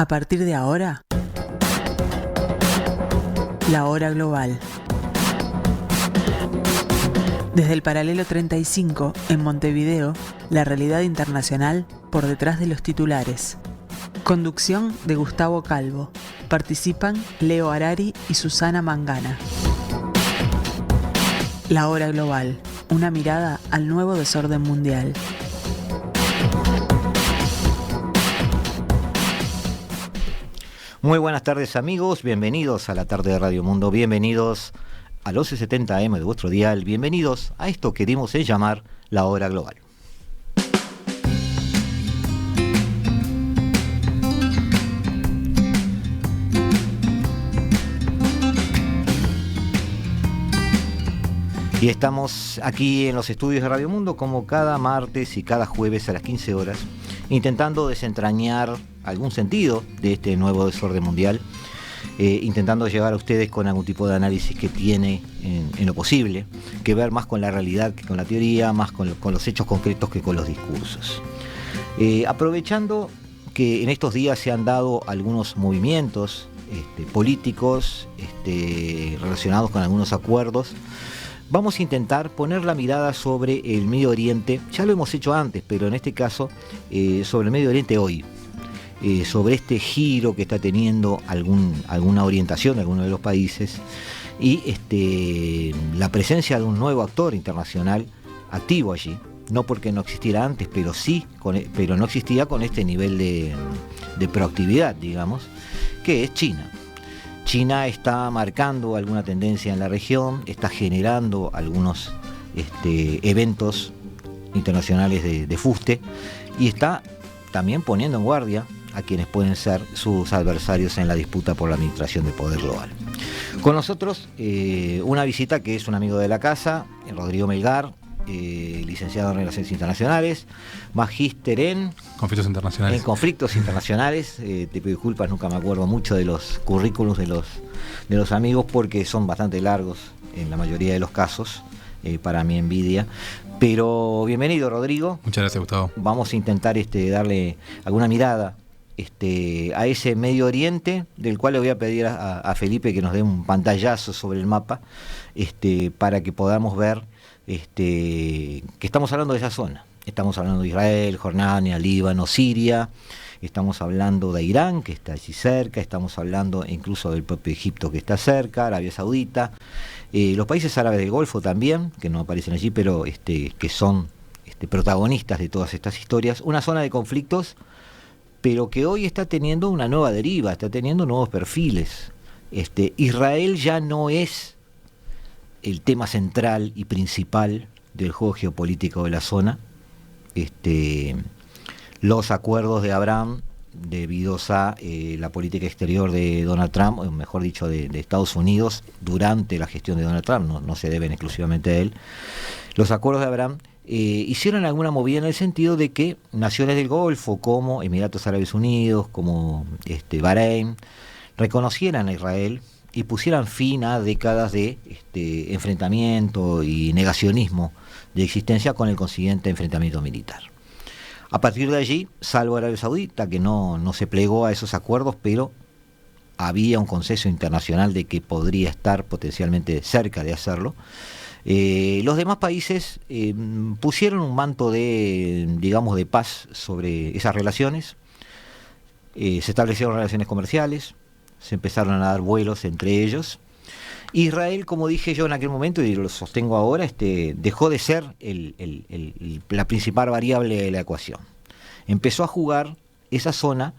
A partir de ahora, la hora global. Desde el paralelo 35, en Montevideo, la realidad internacional por detrás de los titulares. Conducción de Gustavo Calvo. Participan Leo Harari y Susana Mangana. La hora global. Una mirada al nuevo desorden mundial. Muy buenas tardes, amigos, bienvenidos a la tarde de Radio Mundo, bienvenidos al 1170 AM de vuestro dial, bienvenidos a esto que dimos en llamar la hora global. Y estamos aquí en los estudios de Radio Mundo como cada martes y cada jueves a las 15 horas, intentando desentrañar algún sentido de este nuevo desorden mundial, intentando llegar a ustedes con algún tipo de análisis que tiene en lo posible, que ver más con la realidad que con la teoría, más con los hechos concretos que con los discursos. Aprovechando que en estos días se han dado algunos movimientos políticos relacionados con algunos acuerdos, vamos a intentar poner la mirada sobre el Medio Oriente. Ya lo hemos hecho antes, pero en este caso sobre el Medio Oriente hoy, sobre este giro que está teniendo alguna orientación de alguno de los países y la presencia de un nuevo actor internacional activo allí, no porque no existiera antes, pero sí, pero no existía con este nivel de proactividad, digamos, que es China. China está marcando alguna tendencia en la región, está generando algunos eventos internacionales de fuste y está también poniendo en guardia a quienes pueden ser sus adversarios en la disputa por la administración del poder global. Con nosotros una visita que es un amigo de la casa, Rodrigo Melgar, licenciado en Relaciones Internacionales, magíster en conflictos internacionales. Te pido disculpas, nunca me acuerdo mucho de los currículums de los amigos porque son bastante largos en la mayoría de los casos, para mi envidia. Pero bienvenido, Rodrigo. Muchas gracias, Gustavo. Vamos a intentar darle alguna mirada a ese Medio Oriente, del cual le voy a pedir a Felipe que nos dé un pantallazo sobre el mapa, para que podamos ver que estamos hablando de esa zona. Estamos hablando de Israel, Jordania, Líbano, Siria, estamos hablando de Irán, que está allí cerca, estamos hablando incluso del propio Egipto, que está cerca, Arabia Saudita, los países árabes del Golfo también, que no aparecen allí, pero que son protagonistas de todas estas historias. Una zona de conflictos, pero que hoy está teniendo una nueva deriva, está teniendo nuevos perfiles. Israel ya no es el tema central y principal del juego geopolítico de la zona. Los acuerdos de Abraham, debidos a la política exterior de Donald Trump, o mejor dicho, de Estados Unidos, durante la gestión de Donald Trump, no se deben exclusivamente a él, los acuerdos de Abraham hicieron alguna movida en el sentido de que naciones del Golfo, como Emiratos Árabes Unidos, como Bahrein, reconocieran a Israel y pusieran fin a décadas de enfrentamiento y negacionismo de existencia con el consiguiente enfrentamiento militar. A partir de allí, salvo Arabia Saudita, que no se plegó a esos acuerdos, pero había un consenso internacional de que podría estar potencialmente cerca de hacerlo, los demás países pusieron un manto de paz sobre esas relaciones. Se establecieron relaciones comerciales, se empezaron a dar vuelos entre ellos. Israel, como dije yo en aquel momento y lo sostengo ahora, dejó de ser la principal variable de la ecuación. Empezó a jugar esa zona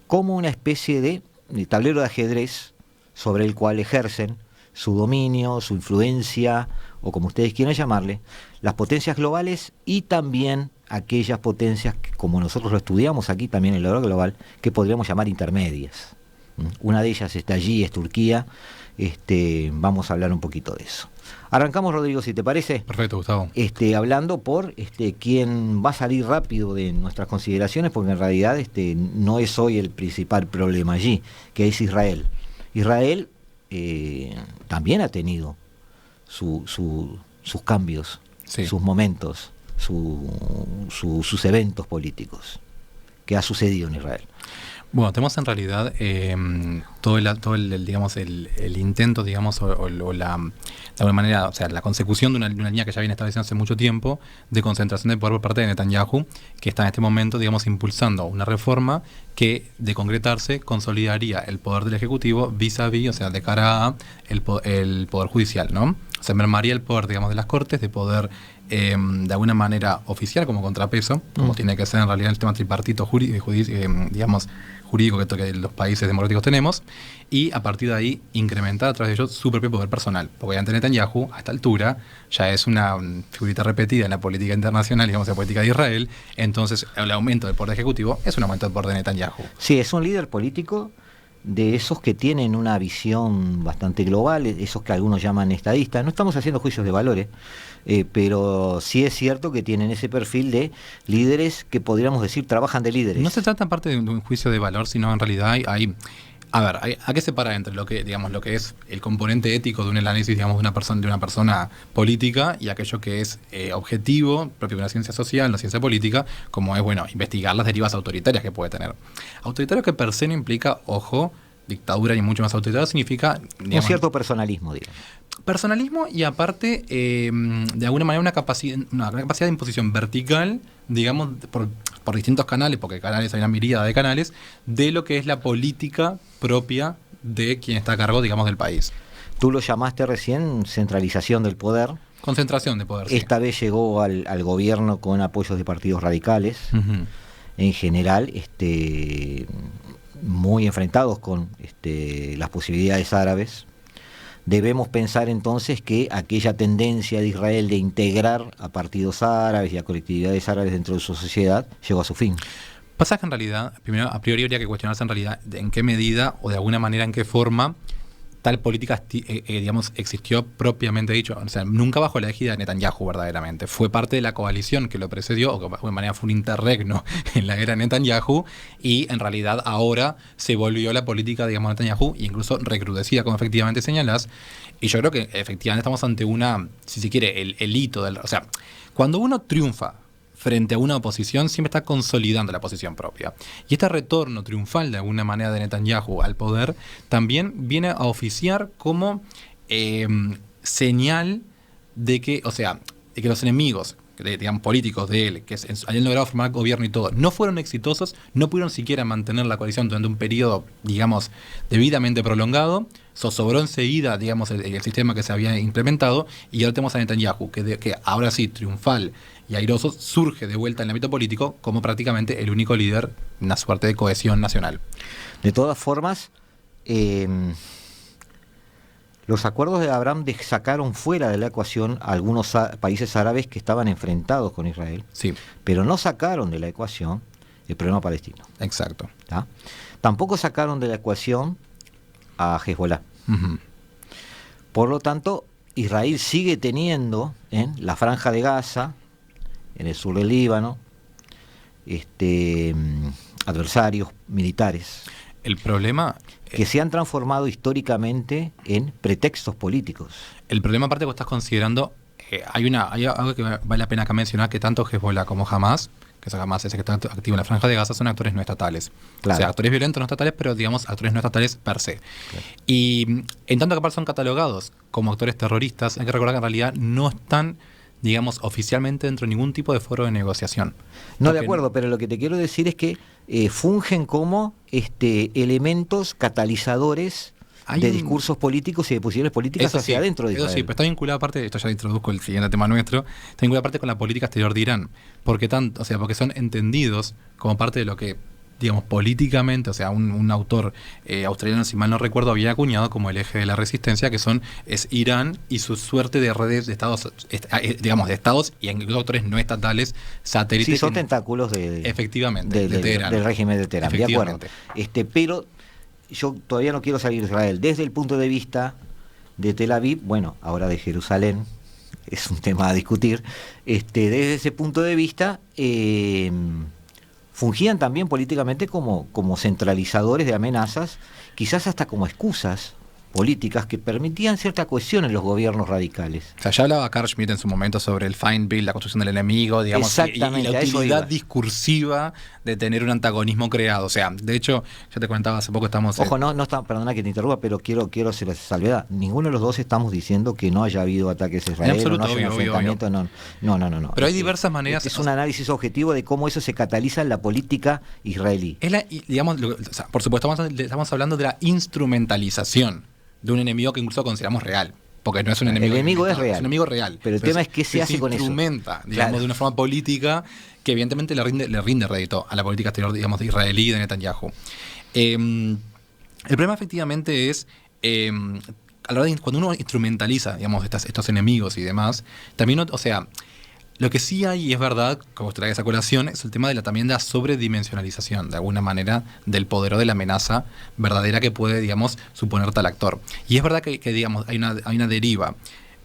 como una especie de tablero de ajedrez sobre el cual ejercen su dominio, su influencia, o como ustedes quieran llamarle, las potencias globales y también aquellas potencias que, como nosotros lo estudiamos aquí también en la hora global, que podríamos llamar intermedias. Una de ellas está allí, es Turquía. Vamos a hablar un poquito de eso. Arrancamos, Rodrigo, si te parece. Perfecto, Gustavo. Hablando por quien va a salir rápido de nuestras consideraciones, porque en realidad no es hoy el principal problema allí, que es Israel. Israel también ha tenido sus cambios, sí, sus momentos, sus eventos políticos. ¿Qué ha sucedido en Israel? Bueno, tenemos en realidad digamos, el intento, digamos, o la, de alguna manera, o sea, la consecución de una línea que ya viene estableciendo hace mucho tiempo de concentración de poder por parte de Netanyahu, que está en este momento, digamos, impulsando una reforma que, de concretarse, consolidaría el poder del Ejecutivo vis-a-vis, o sea, de cara a el Poder Judicial, ¿no? O sea, mermaría el poder, digamos, de las Cortes, de poder, de alguna manera oficial, como contrapeso, como tiene que ser en realidad el sistema tripartito digamos, jurídico que los países democráticos tenemos, y a partir de ahí incrementar a través de ellos su propio poder personal. Porque obviamente Netanyahu, a esta altura, ya es una figurita repetida en la política internacional, digamos, en la política de Israel. Entonces, el aumento del poder ejecutivo es un aumento del poder de Netanyahu. Sí, es un líder político de esos que tienen una visión bastante global, esos que algunos llaman estadistas. No estamos haciendo juicios de valores, pero sí es cierto que tienen ese perfil de líderes que podríamos decir trabajan de líderes. No se trata aparte de un juicio de valor, sino en realidad hay que separar entre lo que, digamos, lo que es el componente ético de un análisis, digamos, de una persona política, y aquello que es objetivo, propio de una ciencia social, una ciencia política, como es, bueno, investigar las derivas autoritarias que puede tener. Autoritario que per se no implica, ojo, dictadura, y mucho más autoritario significa, digamos, un cierto personalismo, digamos. Personalismo, y aparte, de alguna manera, una capacidad de imposición vertical, digamos, por distintos canales, porque canales hay una miríada de canales, de lo que es la política propia de quien está a cargo, digamos, del país. Tú lo llamaste recién centralización del poder. Concentración de poder, sí. Esta vez llegó al gobierno con apoyos de partidos radicales, en general, muy enfrentados con las posibilidades árabes. Debemos pensar entonces que aquella tendencia de Israel de integrar a partidos árabes y a colectividades árabes dentro de su sociedad llegó a su fin. Pasa que en realidad, primero, a priori habría que cuestionarse en realidad en qué medida o de alguna manera en qué forma tal política, digamos, existió propiamente dicho. O sea, nunca bajo la égida de Netanyahu verdaderamente. Fue parte de la coalición que lo precedió, o que de alguna manera fue un interregno en la era de Netanyahu, y en realidad ahora se volvió la política, digamos, de Netanyahu, e incluso recrudecida, como efectivamente señalás. Y yo creo que efectivamente estamos ante una, si se quiere, el hito del... O sea, cuando uno triunfa frente a una oposición, siempre está consolidando la posición propia. Y este retorno triunfal, de alguna manera, de Netanyahu al poder, también viene a oficiar como señal de que, o sea, de que los enemigos, digamos, políticos de él, que hayan logrado formar gobierno y todo, no fueron exitosos, no pudieron siquiera mantener la coalición durante un periodo, digamos, debidamente prolongado, zozobró enseguida, digamos, el sistema que se había implementado, y ahora tenemos a Netanyahu, que ahora sí, triunfal y airoso, surge de vuelta en el ámbito político como prácticamente el único líder, una suerte de cohesión nacional. De todas formas, los acuerdos de Abraham sacaron fuera de la ecuación a algunos países árabes que estaban enfrentados con Israel, sí, pero no sacaron de la ecuación el problema palestino. Exacto. ¿Tá? Tampoco sacaron de la ecuación a Hezbollah. Por lo tanto, Israel sigue teniendo en la Franja de Gaza, en el sur del Líbano, adversarios militares. El problema que se han transformado históricamente en pretextos políticos. El problema, aparte, que estás considerando, hay algo que vale la pena acá mencionar, que tanto Hezbollah como Hamas, que Hamas es el que está activo en la Franja de Gaza, son actores no estatales. Claro. O sea, actores violentos no estatales, pero digamos actores no estatales per se. Claro. Y en tanto que son catalogados como actores terroristas, hay que recordar que en realidad no están, digamos, oficialmente dentro de ningún tipo de foro de negociación. No, de acuerdo, pero lo que te quiero decir es que fungen como elementos catalizadores de discursos políticos y de posiciones políticas hacia adentro de Israel. Eso sí, pero está vinculado aparte, esto ya introduzco el siguiente tema nuestro, está vinculado aparte con la política exterior de Irán, porque son entendidos como parte de lo que, digamos, políticamente, o sea, un autor australiano, si mal no recuerdo, había acuñado como el eje de la resistencia, que es Irán y su suerte de redes de estados, digamos, de estados y incluso actores no estatales, satélites. Sí, son tentáculos efectivamente, de Teherán. Del régimen de Teherán, de acuerdo. Pero yo todavía no quiero salir de Israel. Desde el punto de vista de Tel Aviv, bueno, ahora de Jerusalén, es un tema a discutir, desde ese punto de vista fungían también políticamente como centralizadores de amenazas, quizás hasta como excusas políticas que permitían cierta cohesión en los gobiernos radicales. O sea, ya hablaba Carl Schmitt en su momento sobre el Feindbild, la construcción del enemigo, digamos, Exactamente, y la a eso utilidad iba. discursiva de tener un antagonismo creado. O sea, de hecho, ya te comentaba hace poco, estamos... Ojo, no está, perdona que te interrumpa, pero quiero hacer la salvedad. Ninguno de los dos estamos diciendo que no haya habido ataques a Israel, En absoluto, o no haya un obvio. enfrentamiento, no. Pero hay diversas maneras... Es un análisis objetivo de cómo eso se cataliza en la política israelí. Digamos, o sea, por supuesto, estamos hablando de la instrumentalización de un enemigo que incluso consideramos real. Porque no es un enemigo. El enemigo es real. Es un enemigo real. Pero el tema es qué se hace con eso. Se instrumenta, digamos, Claro. de una forma política que evidentemente le rinde rédito a la política exterior, digamos, de israelí y de Netanyahu. El problema efectivamente es a la hora de, cuando uno instrumentaliza, digamos, estos enemigos y demás, también, o sea, lo que sí hay, y es verdad, como trae esa colación, es el tema también de la sobredimensionalización, de alguna manera, del poder o de la amenaza verdadera que puede, digamos, suponer tal actor. Y es verdad que digamos, hay una deriva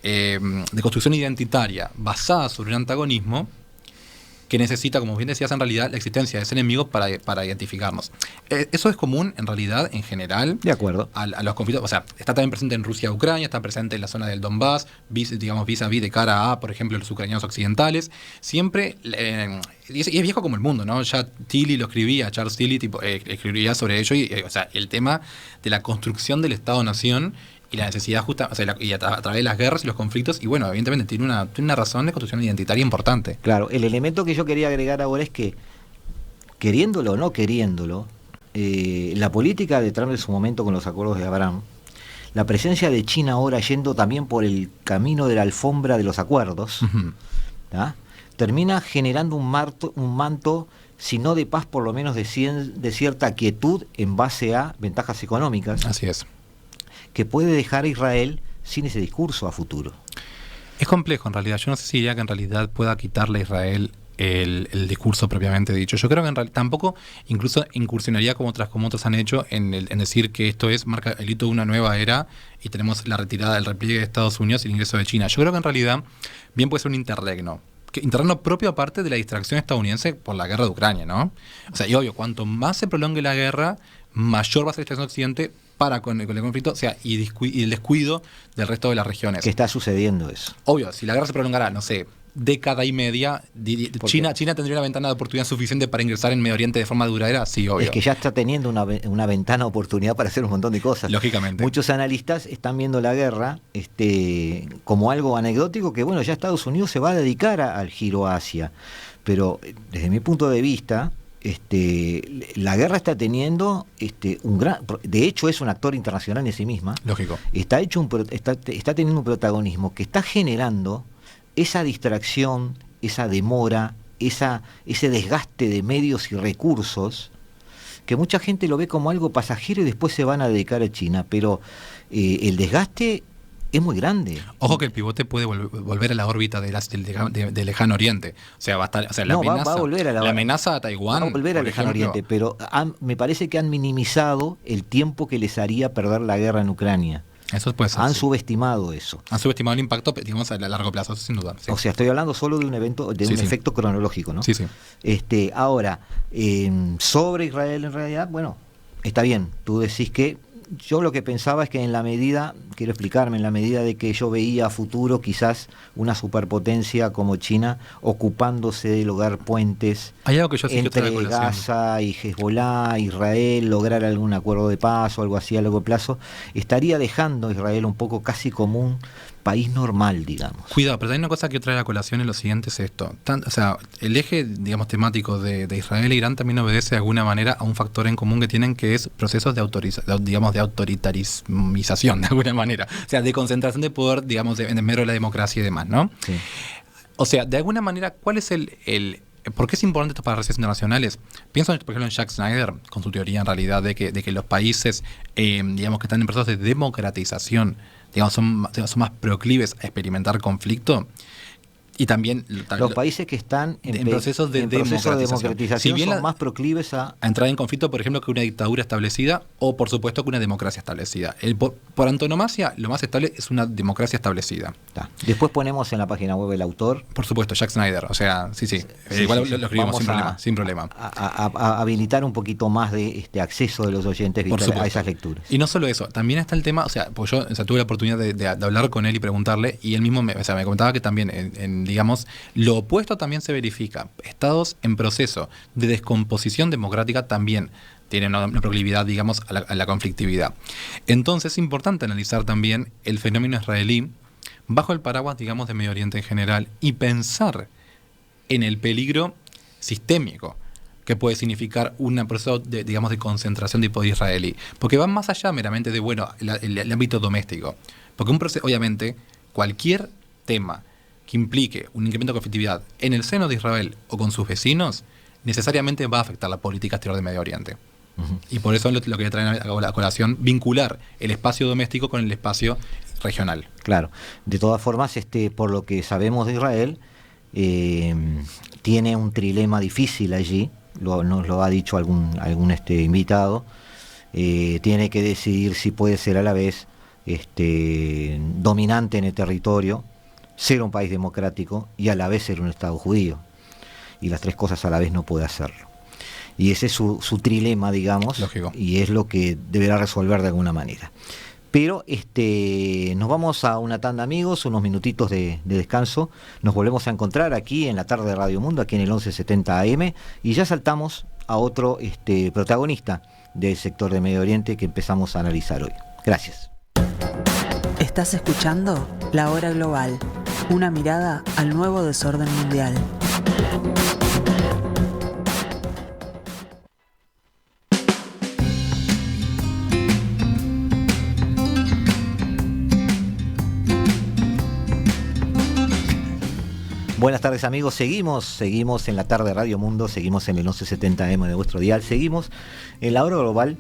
de construcción identitaria basada sobre un antagonismo que necesita, como bien decías, en realidad, la existencia de ese enemigo para identificarnos. Eso es común, en realidad, en general, De acuerdo. a los conflictos. O sea, está también presente en Rusia, Ucrania, está presente en la zona del Donbass, digamos, vis-a-vis de cara a, por ejemplo, los ucranianos occidentales. Siempre, y es viejo como el mundo, ¿no? Ya Tilly lo escribía, Charles Tilly escribía sobre ello, o sea, el tema de la construcción del Estado-Nación y la necesidad justa, o sea, y a través de las guerras y los conflictos, y bueno, evidentemente tiene una razón de construcción identitaria importante. Claro, el elemento que yo quería agregar ahora es que, queriéndolo o no queriéndolo, la política de Trump en su momento con los acuerdos de Abraham, la presencia de China ahora yendo también por el camino de la alfombra de los acuerdos, ¿tá? Termina generando un manto, si no de paz, por lo menos de cierta quietud en base a ventajas económicas. Así es. Que puede dejar a Israel sin ese discurso a futuro. Es complejo en realidad. Yo no sé si diría que en realidad pueda quitarle a Israel el discurso propiamente dicho. Yo creo que en realidad tampoco incluso incursionaría como otros han hecho en decir que esto marca el hito de una nueva era y tenemos la retirada del repliegue de Estados Unidos y el ingreso de China. Yo creo que en realidad bien puede ser un interregno. Interregno propio aparte de la distracción estadounidense por la guerra de Ucrania, ¿no? O sea, y obvio, cuanto más se prolongue la guerra, mayor va a ser la distracción occidente para con el conflicto, o sea, y el descuido del resto de las regiones. Que está sucediendo eso. Obvio, si la guerra se prolongará, no sé, década y media, China tendría una ventana de oportunidad suficiente para ingresar en Medio Oriente de forma duradera, sí, obvio. Es que ya está teniendo una ventana de oportunidad para hacer un montón de cosas. Lógicamente. Muchos analistas están viendo la guerra como algo anecdótico, que bueno, ya Estados Unidos se va a dedicar al giro a Asia. Pero desde mi punto de vista, la guerra está teniendo de hecho es un actor internacional en sí misma. Lógico. Está teniendo un protagonismo que está generando esa distracción, esa demora, ese desgaste de medios y recursos, que mucha gente lo ve como algo pasajero y después se van a dedicar a China, pero el desgaste es muy grande. Ojo que el pivote puede volver a la órbita del lejano oriente. O sea, va a estar, o sea, la amenaza, va a volver a la amenaza a Taiwán. Va a volver al lejano oriente, pero me parece que han minimizado el tiempo que les haría perder la guerra en Ucrania. Eso puede ser. Han subestimado eso. Han subestimado el impacto, digamos, a largo plazo, sin duda. Sí. O sea, estoy hablando solo de un evento, de un efecto cronológico, ¿no? Sí, sí. Ahora, sobre Israel en realidad, bueno, está bien. Tú decís que yo lo que pensaba es que en la medida de que yo veía a futuro quizás una superpotencia como China ocupándose de lograr puentes entre Gaza y Hezbollah, Israel, lograr algún acuerdo de paz o algo así a largo plazo, estaría dejando a Israel un poco casi como un país normal, digamos. Cuidado, pero hay una cosa que trae a la colación en lo siguiente es esto. O sea, el eje, digamos, temático de Israel e Irán también obedece de alguna manera a un factor en común que tienen, que es procesos de autoritarismización, de alguna manera. O sea, de concentración de poder, digamos, en medio de la democracia y demás, ¿no? Sí. O sea, de alguna manera, ¿cuál es ¿por qué es importante esto para las relaciones internacionales? Pienso, por ejemplo, en Jack Snyder, con su teoría en realidad de que los países, digamos, que están en procesos de democratización, digamos, son más proclives a experimentar conflicto. Y también los países que están en procesos de democratización si bien son más proclives a entrar en conflicto, por ejemplo, que una dictadura establecida o, por supuesto, que una democracia establecida. Por antonomasia, lo más estable es una democracia establecida. Después ponemos en la página web el autor. Por supuesto, Jack Snyder. O sea, sí. Igual lo escribimos sin problema. A habilitar un poquito más de acceso de los oyentes a esas lecturas. Y no solo eso, también está el tema, pues yo tuve la oportunidad de hablar con él y preguntarle, y él mismo me comentaba que también, digamos, lo opuesto también se verifica. Estados en proceso de descomposición democrática también tienen una proclividad, digamos, a la conflictividad. Entonces es importante analizar también el fenómeno israelí bajo el paraguas, digamos, de Medio Oriente en general y pensar en el peligro sistémico que puede significar un proceso de concentración de poder israelí. Porque va más allá meramente de, el ámbito doméstico. Porque obviamente, cualquier tema que implique un incremento de conflictividad en el seno de Israel o con sus vecinos, necesariamente va a afectar la política exterior de Medio Oriente. Y por eso lo que traen a la colación, vincular el espacio doméstico con el espacio regional. Claro. De todas formas, por lo que sabemos de Israel, tiene un trilema difícil allí, nos lo ha dicho algún invitado, tiene que decidir si puede ser a la vez dominante en el territorio, ser un país democrático y a la vez ser un Estado judío. Y las tres cosas a la vez no puede hacerlo. Y ese es su trilema, digamos. Lógico. Y es lo que deberá resolver de alguna manera. Pero nos vamos a una tanda, amigos, unos minutitos de descanso. Nos volvemos a encontrar aquí en la tarde de Radio Mundo, aquí en el 1170 AM, y ya saltamos a otro protagonista del sector de Medio Oriente que empezamos a analizar hoy. Gracias. Estás escuchando La Hora Global, una mirada al nuevo desorden mundial. Buenas tardes, amigos, seguimos en la tarde de Radio Mundo, seguimos en el 1170M de vuestro dial, seguimos en la hora global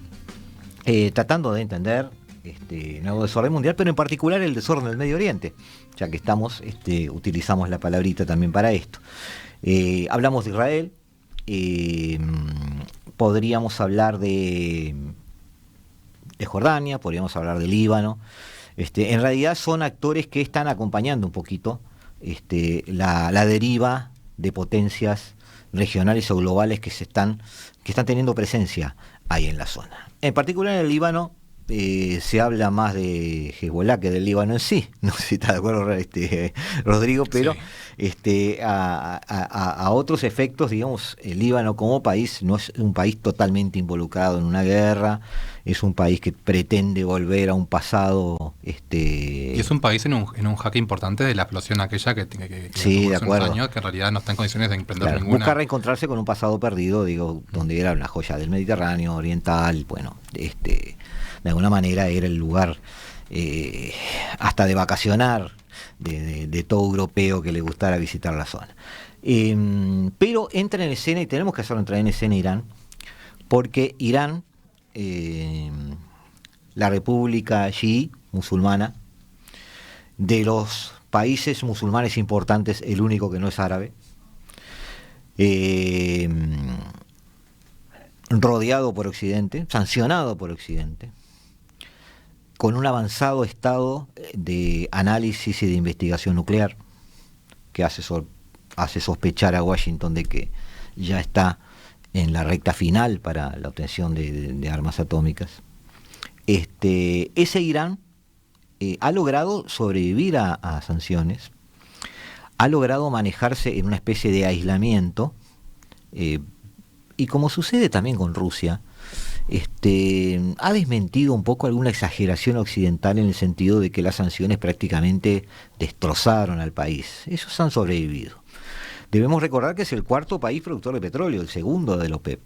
tratando de entender el nuevo desorden mundial, pero en particular el desorden del Medio Oriente, ya que estamos, utilizamos la palabrita también para esto. Hablamos de Israel, podríamos hablar de Jordania, podríamos hablar de Líbano. En realidad son actores que están acompañando un poquito la deriva de potencias regionales o globales que están teniendo presencia ahí en la zona. En particular en el Líbano se habla más de Hezbollah que del Líbano en sí, no sé si está de acuerdo Rodrigo, pero sí. A otros efectos, digamos, el Líbano como país no es un país totalmente involucrado en una guerra, es un país que pretende volver a un pasado y es un país en un jaque importante de la explosión aquella que sí, tuvo de hace acuerdo. unos años, que en realidad no está en condiciones de emprender ninguna. Busca reencontrarse con un pasado perdido, donde era una joya del Mediterráneo oriental, de alguna manera era el lugar hasta de vacacionar de todo europeo que le gustara visitar la zona. Pero entra en escena, y tenemos que hacerlo entrar en escena, Irán, porque Irán, la república chií musulmana, de los países musulmanes importantes, el único que no es árabe, rodeado por Occidente, sancionado por Occidente, con un avanzado estado de análisis y de investigación nuclear, que hace sospechar a Washington de que ya está en la recta final para la obtención de armas atómicas. Ese Irán ha logrado sobrevivir a sanciones, ha logrado manejarse en una especie de aislamiento, y como sucede también con Rusia, ha desmentido un poco alguna exageración occidental en el sentido de que las sanciones prácticamente destrozaron al país. Esos han sobrevivido. Debemos recordar que es el cuarto país productor de petróleo, el segundo de la OPEP.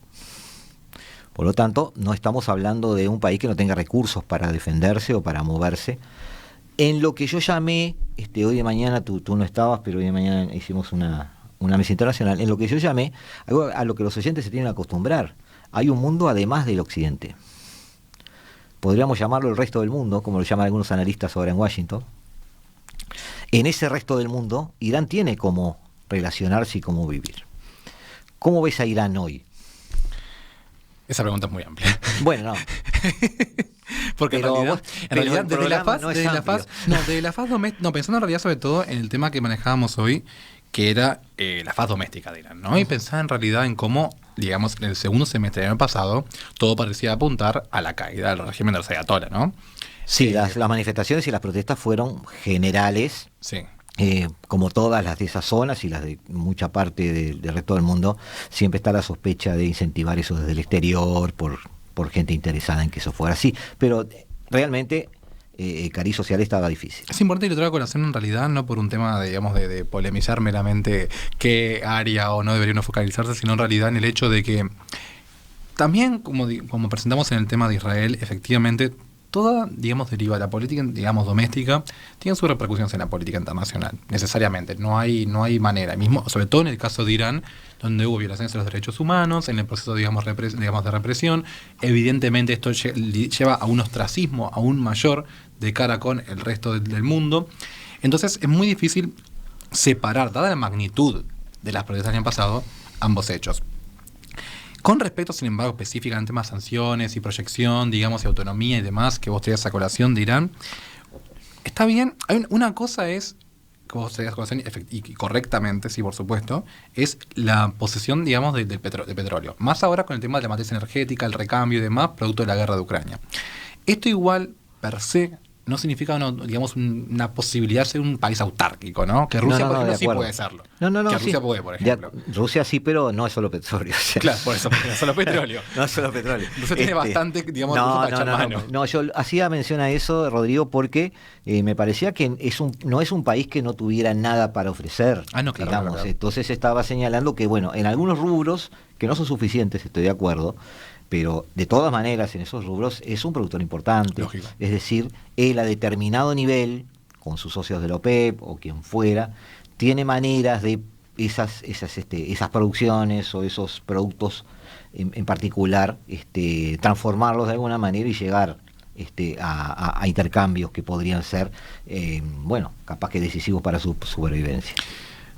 Por lo tanto, no estamos hablando de un país que no tenga recursos para defenderse o para moverse. En lo que yo llamé, hoy de mañana, tú no estabas, pero hoy de mañana hicimos una mesa internacional, en lo que yo llamé, algo a lo que los oyentes se tienen que acostumbrar. Hay un mundo además del occidente. Podríamos llamarlo el resto del mundo, como lo llaman algunos analistas ahora en Washington, en ese resto del mundo, Irán tiene cómo relacionarse y cómo vivir. ¿Cómo ves a Irán hoy? Esa pregunta es muy amplia. Bueno, no. Porque Pero en realidad el programa no es amplio. Pensando en realidad sobre todo en el tema que manejábamos hoy, que era la faz doméstica de Irán, ¿no? Y pensaba en realidad en cómo, digamos, en el segundo semestre del año pasado, todo parecía apuntar a la caída del régimen de los ayatolás, ¿no? Sí, las manifestaciones y las protestas fueron generales, Sí. como todas las de esas zonas y las de mucha parte del resto del mundo. Siempre está la sospecha de incentivar eso desde el exterior por gente interesada en que eso fuera así. Pero realmente el cariz social estaba difícil. Es importante que lo traiga a colación en realidad, no por un tema de, digamos, de polemizar meramente qué área o no debería uno focalizarse, sino en realidad en el hecho de que también, como presentamos en el tema de Israel, efectivamente toda, digamos, deriva de la política, digamos, doméstica, tiene sus repercusiones en la política internacional, necesariamente. No hay manera. Mismo, sobre todo en el caso de Irán, donde hubo violaciones de los derechos humanos, en el proceso, digamos, de represión. Evidentemente esto lleva a un ostracismo aún mayor de cara con el resto del mundo. Entonces es muy difícil separar, dada la magnitud de las protestas del año pasado, ambos hechos. Con respecto, sin embargo, específicamente a temas de sanciones y proyección, digamos, y autonomía y demás, que vos traías a colación de Irán, está bien. Una cosa es, que vos traías a colación, y correctamente, sí, por supuesto, es la posesión, digamos, de petróleo. Más ahora con el tema de la matriz energética, el recambio y demás, producto de la guerra de Ucrania. Esto igual, per se, no significa una posibilidad de ser un país autárquico, ¿no? Que Rusia, por ejemplo, sí puede serlo. Que Rusia puede, por ejemplo. Rusia sí, pero no es solo petróleo. O sea. Claro, por eso, no es solo petróleo. No es solo petróleo. Rusia tiene bastante, digamos, para echar mano. No, yo hacía mención a eso, Rodrigo, porque me parecía que no es un país que no tuviera nada para ofrecer. Ah, no, claro, digamos. claro. Entonces estaba señalando que, bueno, en algunos rubros, que no son suficientes, estoy de acuerdo, pero de todas maneras en esos rubros es un productor importante. Lógico. Es decir, él a determinado nivel, con sus socios de la OPEP o quien fuera, tiene maneras de esas producciones o esos productos en particular, transformarlos de alguna manera y llegar a intercambios que podrían ser, capaz que decisivos para su supervivencia.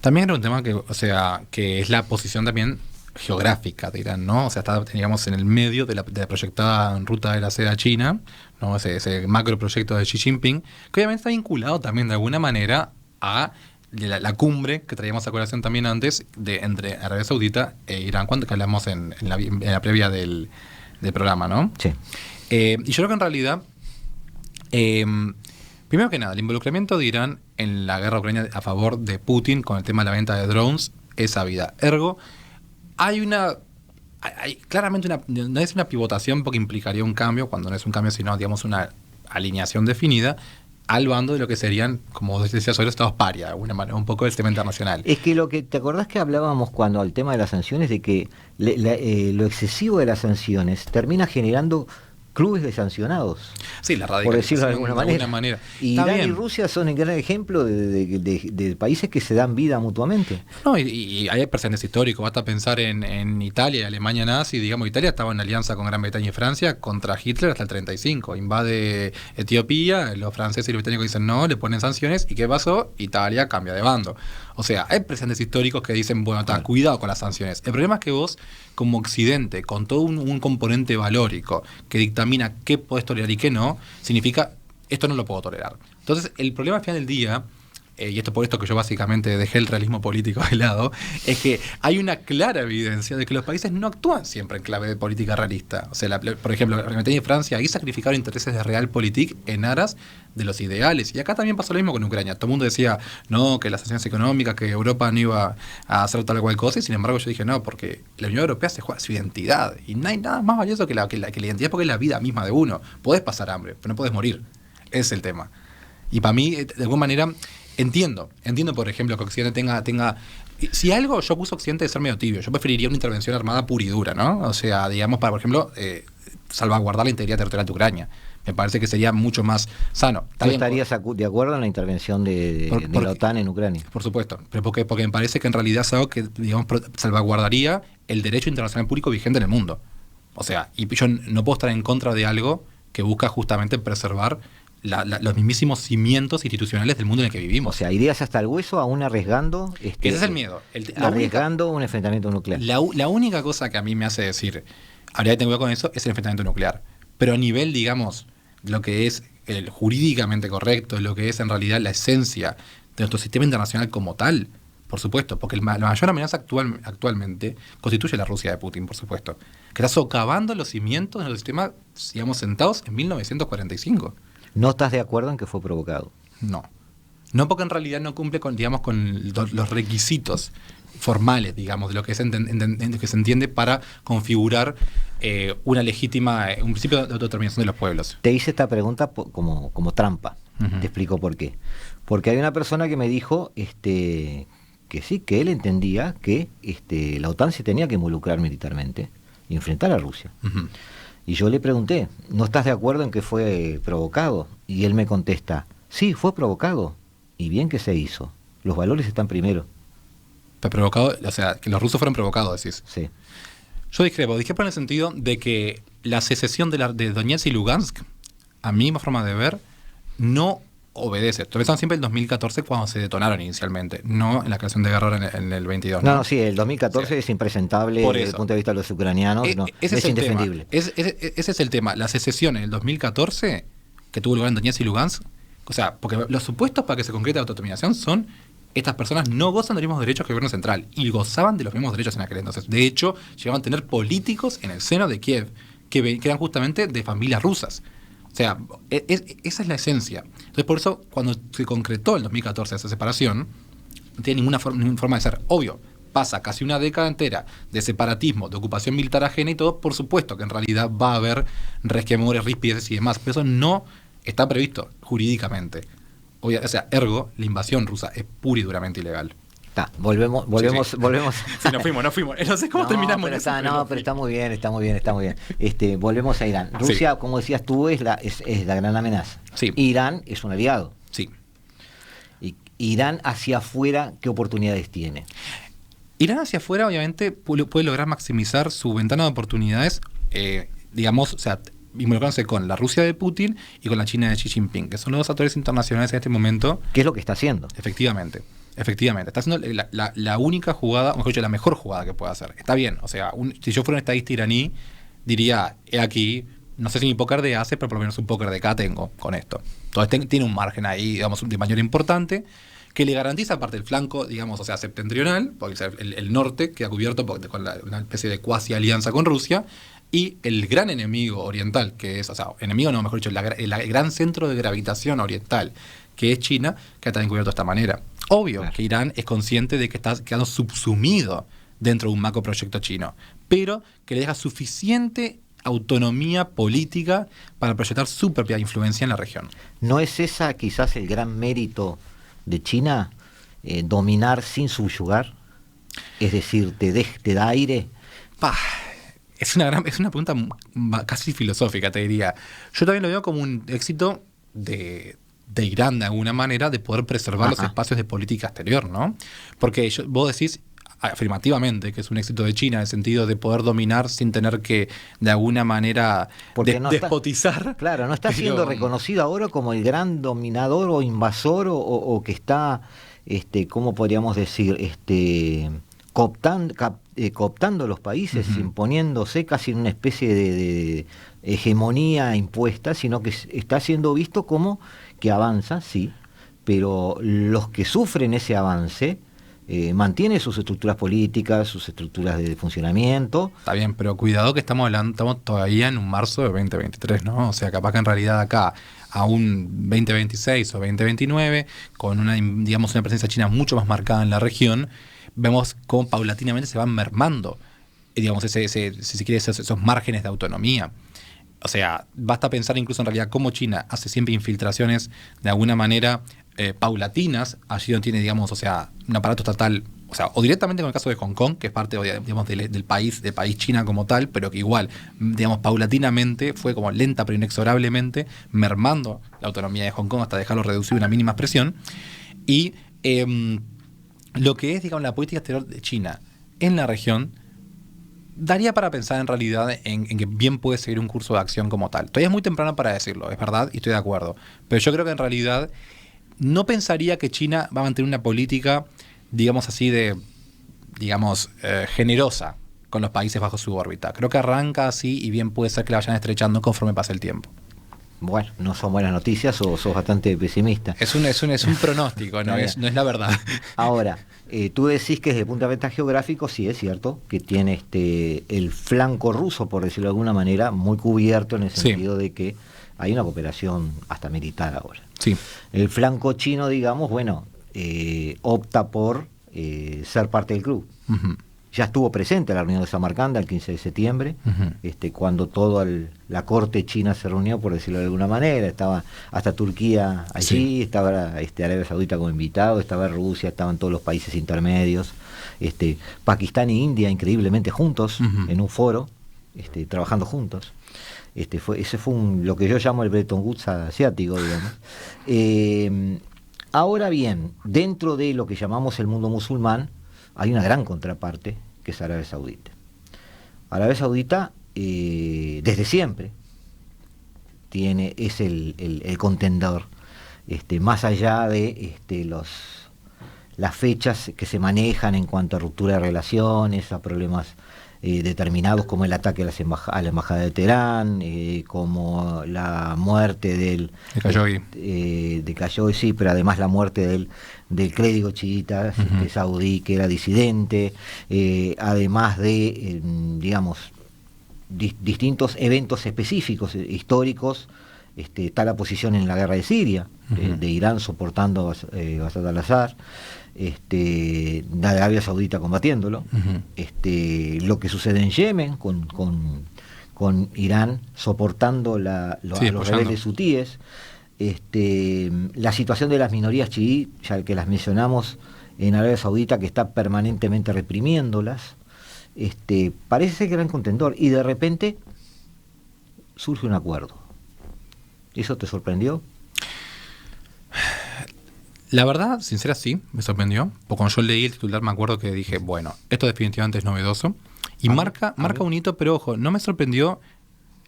También era un tema que es la posición también geográfica de Irán, ¿no? O sea, está, digamos, en el medio de la proyectada ruta de la seda china, ¿no? Ese macro proyecto de Xi Jinping, que obviamente está vinculado también de alguna manera a la cumbre que traíamos a colación también antes entre Arabia Saudita e Irán, cuando hablamos en la previa del programa, ¿no? Sí. Y yo creo que en realidad, primero que nada, el involucramiento de Irán en la guerra ucraniana a favor de Putin con el tema de la venta de drones es sabida. Ergo, hay claramente no es una pivotación porque implicaría un cambio, cuando no es un cambio sino, digamos, una alineación definida al bando de lo que serían, como decías, los estados paria, de alguna manera, un poco del sistema internacional. Es que ¿te acordás que hablábamos cuando al tema de las sanciones, de que lo excesivo de las sanciones termina generando clubes de sancionados? Sí, la por decirlo de alguna manera. Y Irán y Rusia son el gran ejemplo de países que se dan vida mutuamente. No, y hay precedentes históricos. Basta pensar en Italia y Alemania nazi. Digamos, Italia estaba en alianza con Gran Bretaña y Francia contra Hitler hasta el 35. Invade Etiopía, los franceses y los británicos dicen no, le ponen sanciones. ¿Y qué pasó? Italia cambia de bando. O sea, hay precedentes históricos que dicen, bueno, cuidado con las sanciones. El problema es que vos, como Occidente, con todo un componente valórico que dictamina qué podés tolerar y qué no, significa, esto no lo puedo tolerar. Entonces, el problema al final del día, y esto por esto que yo básicamente dejé el realismo político de lado, es que hay una clara evidencia de que los países no actúan siempre en clave de política realista. O sea, por ejemplo, Gran Bretaña y Francia ahí sacrificaron intereses de realpolitik en aras de los ideales. Y acá también pasó lo mismo con Ucrania. Todo el mundo decía, no, que las sanciones económicas, que Europa no iba a hacer tal o cual cosa, y sin embargo yo dije, no, porque la Unión Europea se juega su identidad, y no hay nada más valioso que la identidad, porque es la vida misma de uno. Podés pasar hambre, pero no podés morir. Ese es el tema. Y para mí, de alguna manera, entiendo, por ejemplo, que Occidente tenga si algo, yo acuso a Occidente de ser medio tibio. Yo preferiría una intervención armada pura y dura, ¿no? O sea, digamos, para, por ejemplo, salvaguardar la integridad territorial de Ucrania. Me parece que sería mucho más sano. ¿Tú estarías de acuerdo en la intervención de la OTAN en Ucrania? Por supuesto, pero porque me parece que en realidad es algo que, digamos, salvaguardaría el derecho internacional público vigente en el mundo. O sea, y yo no puedo estar en contra de algo que busca justamente preservar los mismísimos cimientos institucionales del mundo en el que vivimos. O sea, irías hasta el hueso aún arriesgando... Ese es el miedo. Arriesgando un enfrentamiento nuclear. La única cosa que a mí me hace decir, habría que tener cuidado con eso, es el enfrentamiento nuclear. Pero a nivel, digamos, lo que es el jurídicamente correcto, lo que es en realidad la esencia de nuestro sistema internacional como tal, por supuesto, porque la mayor amenaza actualmente constituye la Rusia de Putin, por supuesto, que está socavando los cimientos de nuestro sistema, digamos, sentados en 1945. ¿No estás de acuerdo en que fue provocado? No. No, porque en realidad no cumple con, digamos, con los requisitos formales, digamos, de lo que, que se entiende para configurar una legítima, un principio de autodeterminación de los pueblos. Te hice esta pregunta como trampa. Uh-huh. Te explico por qué. Porque hay una persona que me dijo que sí, que él entendía que la OTAN se tenía que involucrar militarmente y enfrentar a Rusia. Uh-huh. Y yo le pregunté, ¿no estás de acuerdo en que fue provocado? Y él me contesta, sí, fue provocado. Y bien que se hizo. Los valores están primero. Pero provocado, o sea, que los rusos fueron provocados, decís. Sí. Yo discrepo en el sentido de que la secesión de Donetsk y Lugansk, a mi forma de ver, no obedece. Pensamos siempre en el 2014 cuando se detonaron inicialmente, no en la creación de guerra en el 22. No, sí, el 2014 es impresentable desde el punto de vista de los ucranianos, es indefendible. Ese es el tema. La secesión en el 2014, que tuvo lugar en Donetsk y Lugansk, o sea, porque los supuestos para que se concrete la autodeterminación son: estas personas no gozan de los mismos derechos que el gobierno central, y gozaban de los mismos derechos en aquel entonces. De hecho, llegaban a tener políticos en el seno de Kiev que eran justamente de familias rusas. O sea, esa es la esencia. Entonces, por eso, cuando se concretó en 2014 esa separación, no tiene ninguna forma de ser. Obvio, pasa casi una década entera de separatismo, de ocupación militar ajena y todo, por supuesto que en realidad va a haber resquemores, rispideces y demás, pero eso no está previsto jurídicamente. O sea, ergo, la invasión rusa es pura y duramente ilegal. Volvemos. Sí, nos fuimos. No sé cómo terminamos. Pero está muy bien. Volvemos a Irán. Rusia, sí, como decías tú, es la gran amenaza. Sí. Irán es un aliado. Sí. Y Irán hacia afuera, ¿qué oportunidades tiene? Irán hacia afuera, obviamente, puede lograr maximizar su ventana de oportunidades, digamos, o sea, involucrándose con la Rusia de Putin y con la China de Xi Jinping, que son los dos actores internacionales en este momento. ¿Qué es lo que está haciendo? Efectivamente. Está haciendo la única jugada, o mejor dicho, la mejor jugada que puede hacer. Está bien, o sea, si yo fuera un estadista iraní, diría, aquí, no sé si mi póker de hace, pero por lo menos un póker de K tengo con esto. Entonces tiene un margen ahí, digamos, de mayor importante, que le garantiza, aparte del flanco, digamos, o sea, septentrional, porque el norte queda cubierto con una especie de cuasi alianza con Rusia, y el gran enemigo oriental, que es, o sea, enemigo no, mejor dicho, el gran centro de gravitación oriental, que es China, queda también cubierto de esta manera. Obvio, claro, que Irán es consciente de que está quedando subsumido dentro de un macroproyecto chino, pero que le deja suficiente autonomía política para proyectar su propia influencia en la región. ¿No es esa quizás el gran mérito de China, dominar sin subyugar? Es decir, ¿te da aire? Es una pregunta casi filosófica, te diría. Yo también lo veo como un éxito de Irán, de alguna manera, de poder preservar los espacios de política exterior, ¿no? Porque vos decís afirmativamente que es un éxito de China en el sentido de poder dominar sin tener que, de alguna manera, despotizar. Claro, no está siendo reconocido ahora como el gran dominador o invasor o que está, ¿cómo podríamos decir? Cooptando los países, imponiéndose casi en una especie de hegemonía impuesta, sino que está siendo visto como que avanza, sí, pero los que sufren ese avance mantienen sus estructuras políticas, sus estructuras de funcionamiento. Está bien, pero cuidado que estamos todavía en un marzo de 2023, ¿no? O sea, capaz que en realidad acá a un 2026 o 2029, con una presencia china mucho más marcada en la región, vemos cómo paulatinamente se van mermando, digamos, si se quiere, esos márgenes de autonomía. O sea, basta pensar incluso en realidad cómo China hace siempre infiltraciones de alguna manera paulatinas, allí no tiene, digamos, o sea, un aparato estatal, o sea, o directamente con el caso de Hong Kong, que es parte, digamos, del país China como tal, pero que igual, digamos, paulatinamente fue como lenta pero inexorablemente mermando la autonomía de Hong Kong hasta dejarlo reducido a una mínima expresión. Y lo que es, digamos, la política exterior de China en la región daría para pensar en realidad en que bien puede seguir un curso de acción como tal. Todavía es muy temprano para decirlo, es verdad, y estoy de acuerdo. Pero yo creo que en realidad no pensaría que China va a mantener una política, digamos así, generosa con los países bajo su órbita. Creo que arranca así y bien puede ser que la vayan estrechando conforme pase el tiempo. Bueno, no son buenas noticias o sos bastante pesimista. Es un pronóstico, no es la verdad. Ahora, tú decís que desde el punto de vista geográfico, sí es cierto, que tiene el flanco ruso, por decirlo de alguna manera, muy cubierto en el sentido de que hay una cooperación hasta militar ahora. Sí. El flanco chino, digamos, opta por ser parte del club. Uh-huh. Ya estuvo presente en la reunión de Samarcanda el 15 de septiembre, cuando toda la corte china se reunió, por decirlo de alguna manera. Estaba hasta Turquía allí, estaba Arabia Saudita como invitado, estaba Rusia, estaban todos los países intermedios, Pakistán e India increíblemente juntos, en un foro, trabajando juntos. Ese fue lo que yo llamo el Bretton Woods asiático, digamos. Ahora bien, dentro de lo que llamamos el mundo musulmán, hay una gran contraparte, que es Arabia Saudita. Arabia Saudita, desde siempre, es el contendor, más allá de las fechas que se manejan en cuanto a ruptura de relaciones, a problemas determinados como el ataque a la embajada de Teherán, como la muerte de Khashoggi, sí, pero además la muerte del clérigo chiita saudí que era disidente, además de distintos eventos específicos históricos. Está la posición en la guerra de Siria, de Irán soportando a Bashar al-Assad, de Arabia Saudita combatiéndolo, lo que sucede en Yemen con Irán soportando a los rebeldes hutíes, la situación de las minorías chií, ya que las mencionamos en Arabia Saudita, que está permanentemente reprimiéndolas. Parece que era un contendor y de repente surge un acuerdo. ¿Eso te sorprendió? La verdad, sincera, sí, me sorprendió. Porque cuando yo leí el titular me acuerdo que dije, bueno, esto definitivamente es novedoso. Y marca un hito, pero ojo, no me sorprendió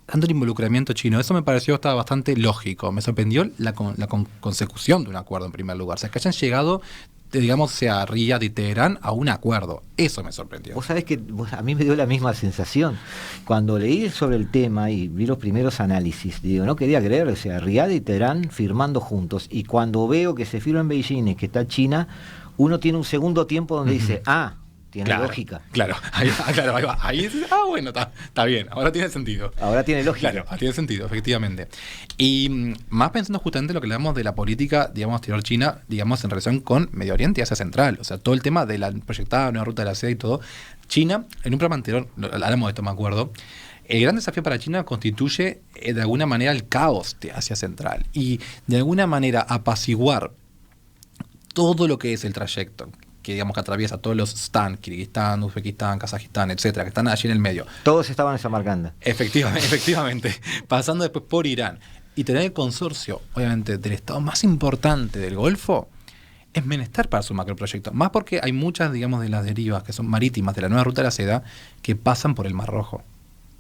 tanto el involucramiento chino. Eso me pareció estaba bastante lógico. Me sorprendió la consecución de un acuerdo en primer lugar. O sea, que hayan llegado, digamos, sea Riyadh y Teherán a un acuerdo. Eso me sorprendió. Vos sabés que a mí me dio la misma sensación. Cuando leí sobre el tema y vi los primeros análisis, digo, no quería creer, o sea, Riyadh y Teherán firmando juntos. Y cuando veo que se firma en Beijing y que está China, uno tiene un segundo tiempo donde dice, tiene lógica. Claro, ahí va. Ahí dices, bueno, está bien, ahora tiene sentido. Ahora tiene lógica. Claro, tiene sentido, efectivamente. Y más pensando justamente en lo que hablamos de la política, digamos, exterior China, digamos, en relación con Medio Oriente y Asia Central. O sea, todo el tema de la proyectada nueva ruta de la seda y todo. China, en un programa anterior, hablamos de esto, me acuerdo, el gran desafío para China constituye de alguna manera el caos de Asia Central y de alguna manera apaciguar todo lo que es el trayecto que digamos que atraviesa todos los stan, Kirguistán, Uzbekistán, Kazajistán, etcétera, que están allí en el medio. Todos estaban en Samarcanda. Efectivamente, pasando después por Irán y tener el consorcio, obviamente, del estado más importante del Golfo, es menester para su macroproyecto. Más porque hay muchas, digamos, de las derivas que son marítimas de la nueva ruta de la seda que pasan por el Mar Rojo.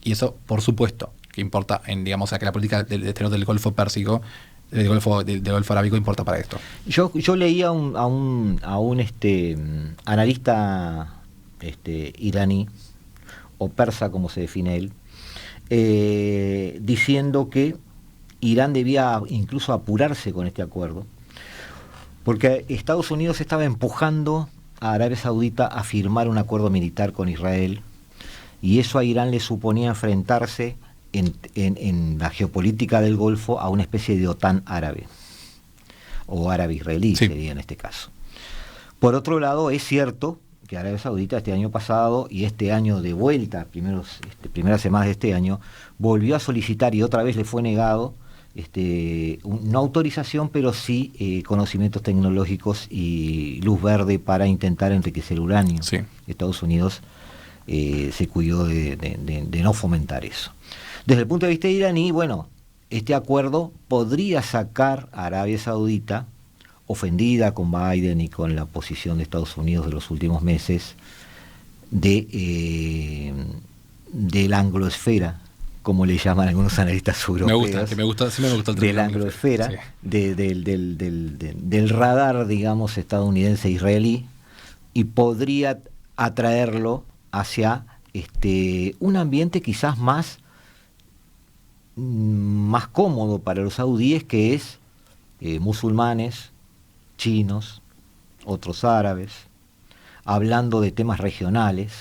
Y eso, por supuesto, que importa en, digamos, que la política del exterior del Golfo Pérsico, del Golfo Arábico importa para esto. Yo leí a un analista iraní, o persa como se define él, diciendo que Irán debía incluso apurarse con este acuerdo, porque Estados Unidos estaba empujando a Arabia Saudita a firmar un acuerdo militar con Israel, y eso a Irán le suponía enfrentarse en la geopolítica del Golfo a una especie de OTAN árabe, o árabe-israelí sería en este caso. Por otro lado, es cierto que Arabia Saudita este año pasado y este año de vuelta, primeras semanas de este año, volvió a solicitar y otra vez le fue negado no autorización, pero sí conocimientos tecnológicos y luz verde para intentar enriquecer uranio. Sí. Estados Unidos se cuidó de no fomentar eso. Desde el punto de vista iraní, bueno, este acuerdo podría sacar a Arabia Saudita, ofendida con Biden y con la posición de Estados Unidos de los últimos meses, de de la angloesfera, como le llaman algunos analistas europeos. Me gusta el término. De la angloesfera, Sí. del radar, digamos, estadounidense-israelí, y podría atraerlo hacia un ambiente quizás más cómodo para los saudíes, que es musulmanes, chinos, otros árabes, hablando de temas regionales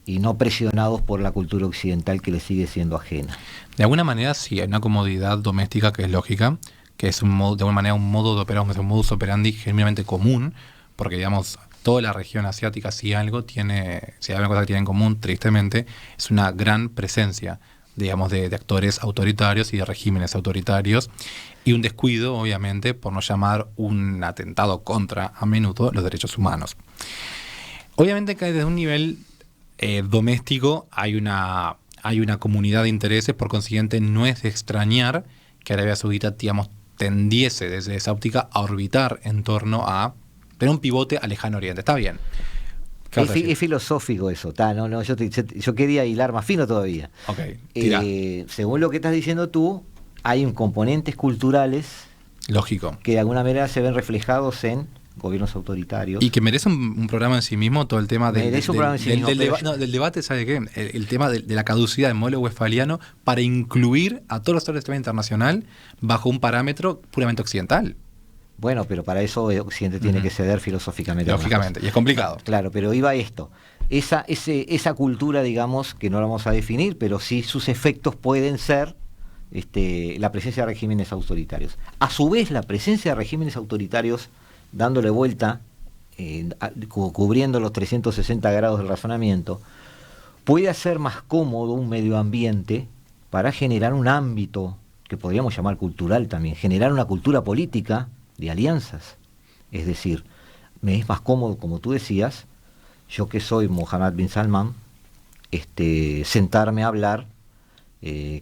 y no presionados por la cultura occidental, que les sigue siendo ajena. De alguna manera sí hay una comodidad doméstica que es lógica, que es de alguna manera un modo de operar, un modus operandi genuinamente común, porque digamos, toda la región asiática, si hay una cosa que tiene en común, tristemente, es una gran presencia, digamos, de actores autoritarios y de regímenes autoritarios, y un descuido, obviamente, por no llamar un atentado contra, a menudo, los derechos humanos. Obviamente que desde un nivel doméstico hay una comunidad de intereses, por consiguiente no es de extrañar que Arabia Saudita, digamos, tendiese desde esa óptica a orbitar en torno a tener un pivote al lejano oriente. Está bien. Es filosófico eso, yo quería hilar más fino todavía. Okay, según lo que estás diciendo tú, hay componentes culturales, lógico, que de alguna manera se ven reflejados en gobiernos autoritarios. Y que merece un programa en sí mismo, todo el tema del debate, ¿sabe qué? El tema de la caducidad del modelo westfaliano para incluir a todos los actores del sistema internacional bajo un parámetro puramente occidental. Bueno, pero para eso Occidente tiene que ceder filosóficamente. Lógicamente, y es complicado. Claro, pero iba esto. Esa cultura, digamos, que no la vamos a definir, pero sí sus efectos pueden ser la presencia de regímenes autoritarios. A su vez, la presencia de regímenes autoritarios, dándole vuelta, cubriendo los 360 grados del razonamiento, puede hacer más cómodo un medio ambiente para generar un ámbito que podríamos llamar cultural también, generar una cultura política de alianzas. Es decir, me es más cómodo, como tú decías, yo que soy Mohammed bin Salman, sentarme a hablar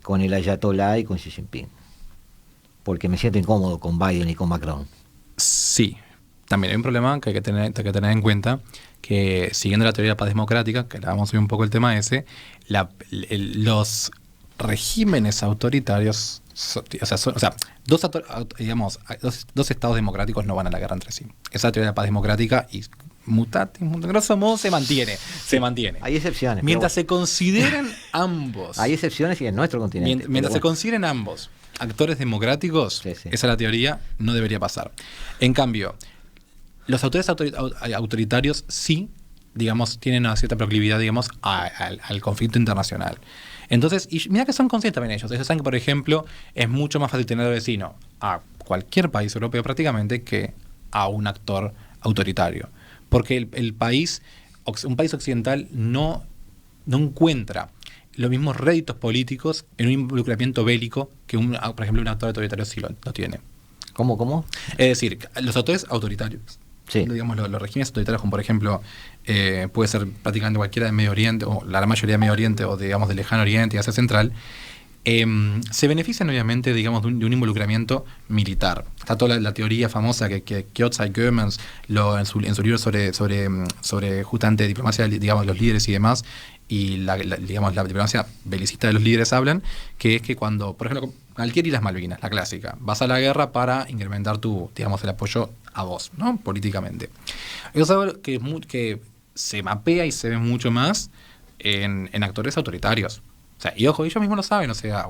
con el Ayatollah y con Xi Jinping, porque me siento incómodo con Biden y con Macron. Sí, también hay un problema que hay que tener en cuenta, que siguiendo la teoría de la paz democrática, que hablábamos hoy un poco el tema ese, los regímenes autoritarios, dos estados democráticos no van a la guerra entre sí. Esa teoría de la paz democrática y grosso modo se mantiene. Hay excepciones. Mientras se consideren ambos. Hay excepciones y en nuestro continente. Mientras se consideren ambos actores democráticos, sí. Esa es la teoría, no debería pasar. En cambio, los autores autoritarios sí, digamos, tienen una cierta proclividad, digamos, al conflicto internacional. Entonces, y mira que son conscientes también ellos. Ellos saben que, por ejemplo, es mucho más fácil tener de vecino a cualquier país europeo prácticamente que a un actor autoritario. Porque un país occidental no encuentra los mismos réditos políticos en un involucramiento bélico que, por ejemplo, un actor autoritario sí lo tiene. ¿Cómo? Es decir, los actores autoritarios, sí. Digamos, los regímenes autoritarios, como por ejemplo, puede ser prácticamente cualquiera de Medio Oriente, o la mayoría de Medio Oriente, o digamos del Lejano Oriente y Asia Central, se benefician obviamente, digamos, de un involucramiento militar. Está toda la teoría famosa que Kyotsai Goemans en su libro sobre justamente diplomacia, digamos, los líderes y demás, y la diplomacia belicista de los líderes hablan, que es que cuando, por ejemplo, Galtieri y las Malvinas, la clásica, vas a la guerra para incrementar el apoyo a vos, ¿no? Políticamente. Eso es algo que se mapea y se ve mucho más en actores autoritarios. O sea, y ojo, ellos mismos lo saben, sabía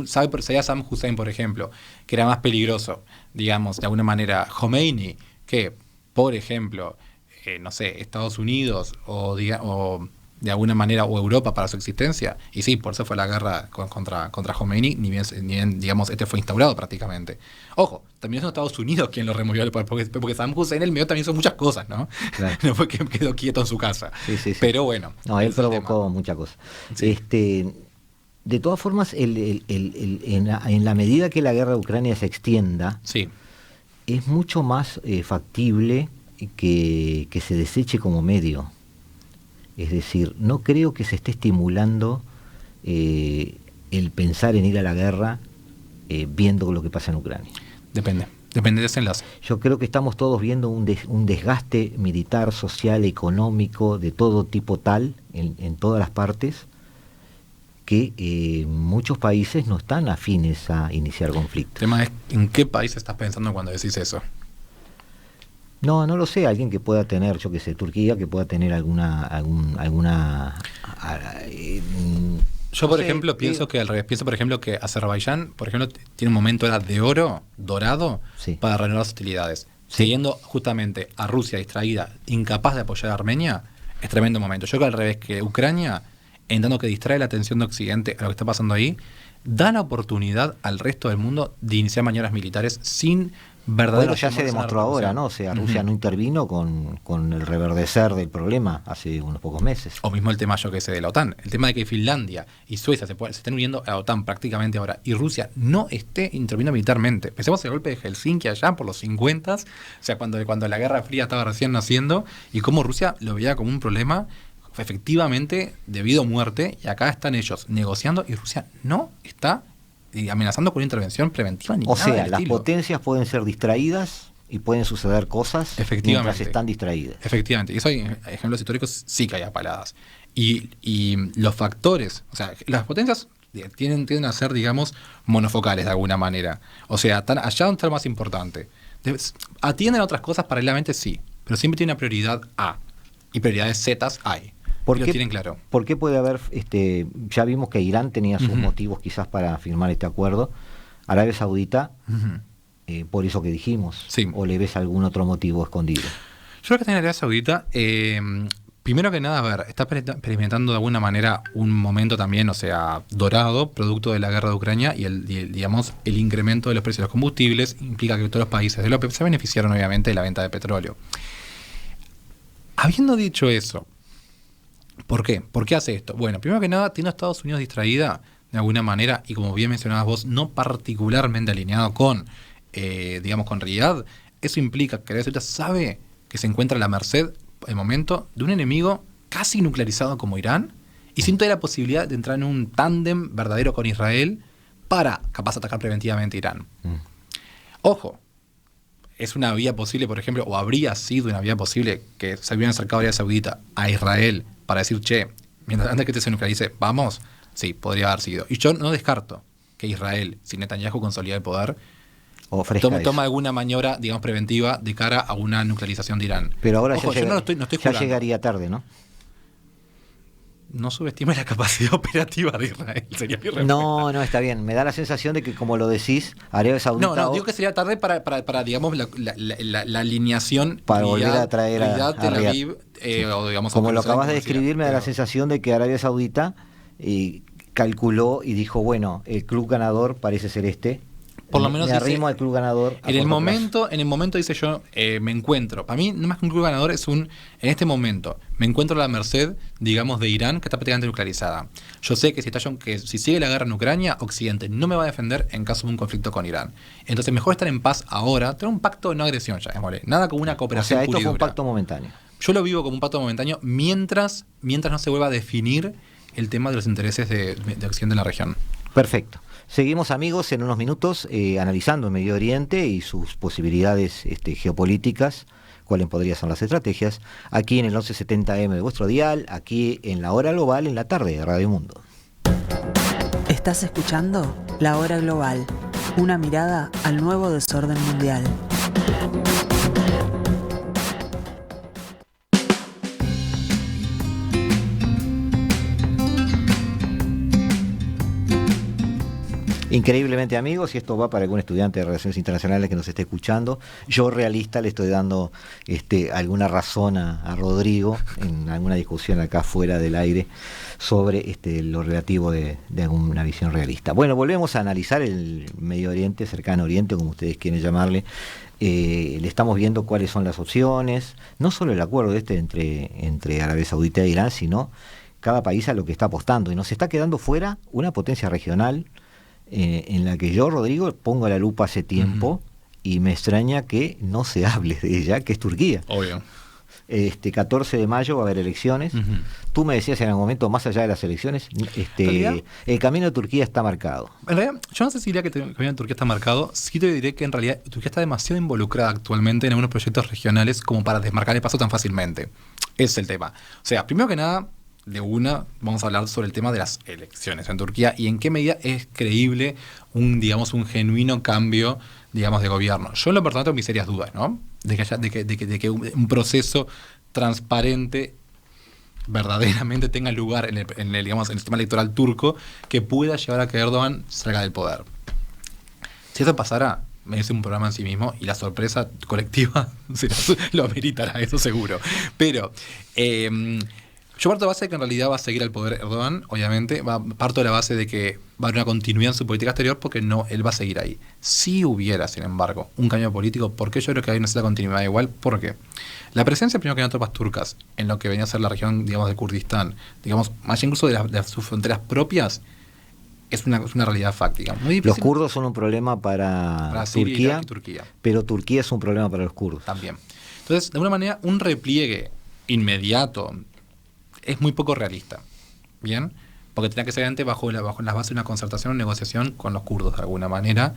Saddam Hussein, por ejemplo, que era más peligroso, digamos, de alguna manera, Khomeini, que, por ejemplo, Estados Unidos o de alguna manera, o Europa para su existencia. Y sí, por eso fue la guerra contra Khomeini, ni bien, digamos, fue instaurado prácticamente. Ojo, también son Estados Unidos quien lo removió del poder, porque Saddam Hussein en el medio también hizo muchas cosas, ¿no? Claro. No fue que quedó quieto en su casa. Sí. Pero bueno. No, él provocó muchas cosas. Sí. De todas formas, en la medida que la guerra de Ucrania se extienda, sí, es mucho más factible que se deseche como medio. Es decir, no creo que se esté estimulando el pensar en ir a la guerra viendo lo que pasa en Ucrania. Depende de ese enlace. Yo creo que estamos todos viendo un desgaste militar, social, económico, de todo tipo tal, en todas las partes, que muchos países no están afines a iniciar conflictos. El tema es, ¿en qué país estás pensando cuando decís eso? No lo sé, alguien que pueda tener, yo qué sé, Turquía, que pueda tener alguna yo, por ejemplo, pienso que al revés. Pienso, por ejemplo, que Azerbaiyán, por ejemplo, tiene un momento ahora de oro, dorado, sí, para reanudar las hostilidades. Sí. Siguiendo justamente a Rusia distraída, incapaz de apoyar a Armenia, es tremendo momento. Yo creo al revés, que Ucrania, en tanto que distrae la atención de Occidente a lo que está pasando ahí, da la oportunidad al resto del mundo de iniciar maniobras militares sin verdadero. Bueno, ya se demostró ahora, ¿no? O sea, Rusia no intervino con el reverdecer del problema hace unos pocos meses. O mismo el tema, yo que sé, de la OTAN. El tema de que Finlandia y Suecia se estén uniendo a la OTAN prácticamente ahora y Rusia no esté interviniendo militarmente. Pensemos en el golpe de Helsinki allá por los 50, o sea, cuando la Guerra Fría estaba recién naciendo, y cómo Rusia lo veía como un problema efectivamente debido a muerte, y acá están ellos negociando y Rusia no está amenazando con una intervención preventiva ni o nada sea, del las estilo. potencias pueden ser distraídas y pueden suceder cosas mientras están distraídas. Efectivamente, y eso hay ejemplos históricos, sí que hay apaladas. Y los factores, o sea, las potencias tienden a ser, digamos, monofocales de alguna manera. O sea, allá donde está lo más importante. Atienden a otras cosas paralelamente, sí, pero siempre tiene una prioridad A. Y prioridades Z hay. ¿Por lo qué, tienen claro. ¿Por qué puede haber, ya vimos que Irán tenía sus motivos quizás para firmar este acuerdo? Arabia Saudita, por eso que dijimos, sí. ¿O le ves algún otro motivo escondido? Yo creo que en Arabia Saudita, primero que nada, a ver, está experimentando de alguna manera un momento también, o sea, dorado, producto de la guerra de Ucrania y digamos, el incremento de los precios de los combustibles implica que todos los países de la OPEP se beneficiaron obviamente de la venta de petróleo. Habiendo dicho eso, ¿por qué? ¿Por qué hace esto? Bueno, primero que nada, tiene a Estados Unidos distraída de alguna manera y como bien mencionabas vos, no particularmente alineado con, digamos, con Riyadh. Eso implica que Arabia Saudita sabe que se encuentra a la merced, el momento, de un enemigo casi nuclearizado como Irán y sin toda la posibilidad de entrar en un tándem verdadero con Israel para, capaz, atacar preventivamente a Irán. Ojo. Es una vía posible, por ejemplo, o habría sido una vía posible que se hubieran acercado a Arabia Saudita a Israel para decir, che, mientras antes que te se nuclearice, vamos, sí, podría haber sido. Y yo no descarto que Israel, si Netanyahu consolida el poder, toma alguna maniobra, digamos, preventiva de cara a una nuclearización de Irán. Pero ahora ojo, yo no estoy ya jugando. Llegaría tarde, ¿no? No subestime la capacidad operativa de Israel, sería mi respuesta. No, está bien. Me da la sensación de que, como lo decís, Arabia Saudita... No, digo que sería tarde para digamos, la alineación... Para volver a traer a Tel Aviv, o digamos... Como lo acabas de describir, me da la sensación de que Arabia Saudita calculó y dijo, bueno, el club ganador parece ser este. Por lo menos me arrimo al club ganador. En el momento dice yo, me encuentro. Para mí, no más que un club ganador, en este momento, me encuentro a la merced, digamos, de Irán, que está prácticamente nuclearizada. Yo sé que si sigue la guerra en Ucrania, Occidente no me va a defender en caso de un conflicto con Irán. Entonces, mejor estar en paz ahora, tener un pacto de no agresión, ya nada como una cooperación. O sea, esto fue un pacto momentáneo. Yo lo vivo como un pacto momentáneo mientras no se vuelva a definir el tema de los intereses de Occidente en la región. Perfecto. Seguimos, amigos, en unos minutos analizando el Medio Oriente y sus posibilidades geopolíticas, cuáles podrían ser las estrategias, aquí en el 1170M de vuestro dial, aquí en la Hora Global, en la tarde de Radio Mundo. Estás escuchando La Hora Global, una mirada al nuevo desorden mundial. Increíblemente, amigos, y esto va para algún estudiante de Relaciones Internacionales que nos esté escuchando, yo realista le estoy dando alguna razón a Rodrigo en alguna discusión acá fuera del aire sobre lo relativo de alguna visión realista. Bueno, volvemos a analizar el Medio Oriente, Cercano Oriente, como ustedes quieren llamarle. Le estamos viendo cuáles son las opciones, no solo el acuerdo entre Arabia Saudita e Irán, sino cada país a lo que está apostando, y nos está quedando fuera una potencia regional en la que yo, Rodrigo, pongo la lupa hace tiempo y me extraña que no se hable de ella, que es Turquía. Obvio. 14 de mayo va a haber elecciones. Tú me decías en algún momento, más allá de las elecciones, el camino de Turquía está marcado. En realidad, yo no sé si diría que el camino de Turquía está marcado. Sí te diré que en realidad Turquía está demasiado involucrada actualmente en algunos proyectos regionales como para desmarcar el paso tan fácilmente. Ese es el tema. O sea, primero que nada, de una vamos a hablar sobre el tema de las elecciones en Turquía y en qué medida es creíble un genuino cambio, digamos, de gobierno. Yo en lo personal tengo mis serias dudas, ¿no? De que un proceso transparente verdaderamente tenga lugar en el sistema electoral turco que pueda llevar a que Erdogan salga del poder. Si eso pasara, merece un programa en sí mismo y la sorpresa colectiva lo ameritará, eso seguro. Pero yo parto de la base de que en realidad va a seguir al poder Erdogan, obviamente. Parto de la base de que va a haber una continuidad en su política exterior porque no, él va a seguir ahí. Si hubiera, sin embargo, un cambio político, ¿por qué yo creo que hay una cierta continuidad igual? Porque la presencia, primero que nada, de tropas turcas en lo que venía a ser la región, digamos, de Kurdistán, digamos, más incluso de sus fronteras propias, es una realidad fáctica. Muy difícil. Los kurdos son un problema para Siria, Turquía, Irak y Turquía, pero Turquía es un problema para los kurdos. también. Entonces, de alguna manera, un repliegue inmediato es muy poco realista. ¿Bien? Porque tendría que ser antes bajo las bases de una concertación o negociación con los kurdos, de alguna manera.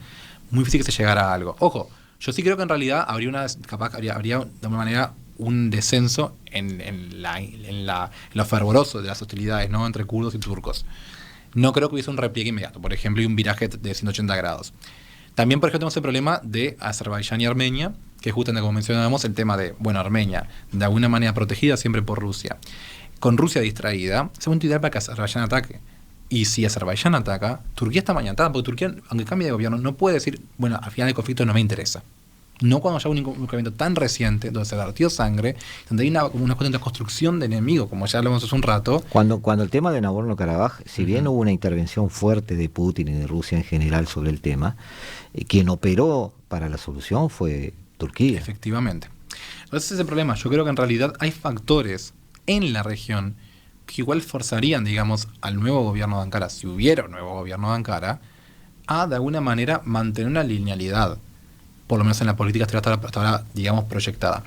Muy difícil que se llegara a algo. Ojo, yo sí creo que en realidad habría de alguna manera un descenso en lo fervoroso de las hostilidades, ¿no?, entre kurdos y turcos. No creo que hubiese un repliegue inmediato, por ejemplo, y un viraje de 180 grados. También, por ejemplo, tenemos el problema de Azerbaiyán y Armenia, que justamente como mencionábamos, el tema de, Armenia, de alguna manera protegida siempre por Rusia. Con Rusia distraída, es un ideal para que Azerbaiyán ataque. Y si Azerbaiyán ataca, Turquía está mañatada, porque Turquía, aunque cambie de gobierno, no puede decir, al final el conflicto no me interesa. No cuando haya un incumplimiento tan reciente, donde se vertió sangre, donde hay una cuestión de construcción de enemigo, como ya hablamos hace un rato. Cuando el tema de Nagorno-Karabaj, si bien hubo una intervención fuerte de Putin y de Rusia en general sobre el tema, quien operó para la solución fue Turquía. Efectivamente. Entonces ese es el problema. Yo creo que en realidad hay factores en la región que igual forzarían, digamos, al nuevo gobierno de Ankara, si hubiera un nuevo gobierno de Ankara, a de alguna manera mantener una linealidad, por lo menos en la política exterior hasta ahora, digamos, proyectada.